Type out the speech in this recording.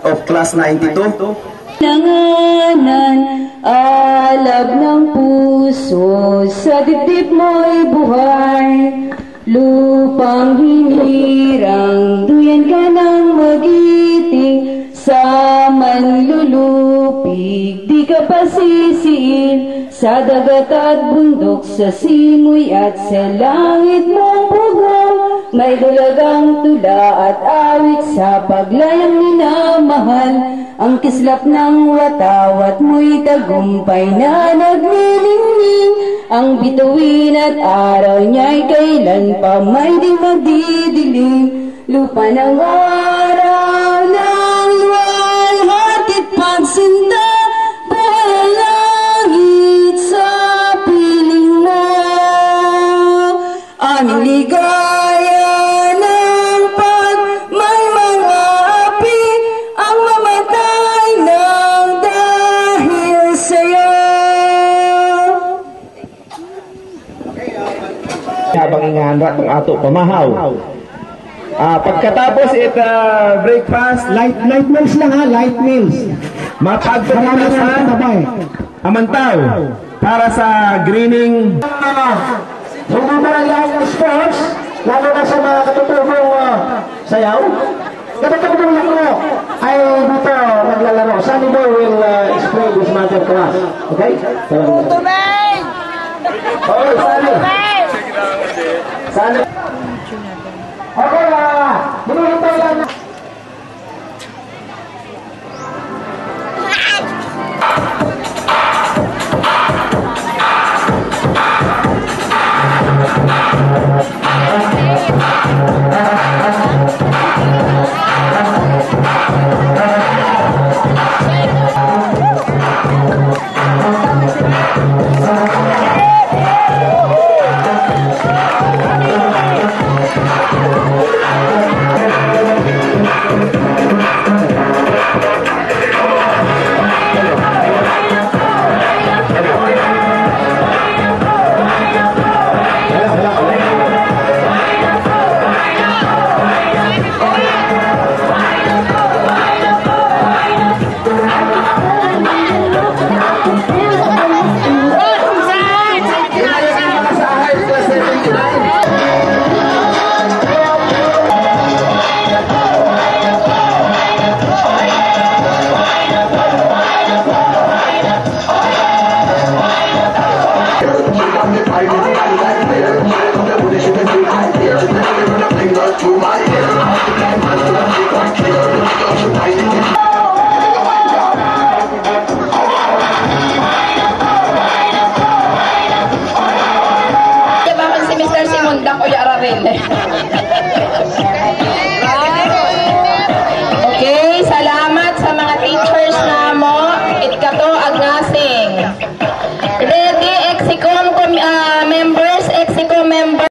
of Class 92. Nanganan, alab ng puso, sa dibdib mo'y buhay. Lupang hinirang, duyan ka ng magiting, sa manlulupig, di ka pasisiin. Sa dagat at bundok, sa simoy at sa langit mong bugong, may dulagang tula at awit sa paglayang minamahal. Ang kislap ng watawat mo'y tagumpay na naglilingling. Ang bituin at araw niya'y kailan pa may di magdidilim. Lupa ng araw ng luwalhatit pagsinta, palangit sa piling mo. Aming ligaya ng pag may mga api, ang mamatay ng dahil sa'yo. Habang inganda itong ato pamahaw. Pagkatapos breakfast, light meals lang ha, light meals. Mapagpagkatasan, amantaw, para sa greening. Hindi ba lang yung sports, lalo na sa mga katutubong sayaw? Katutubong ako ay dito naglalaro. Sunny Boy will explain this matter to us. Okay? Tubay! Oh, Sunny! Okay, hinihintay lang na. Okay, salamat sa mga teachers na mo. Itikato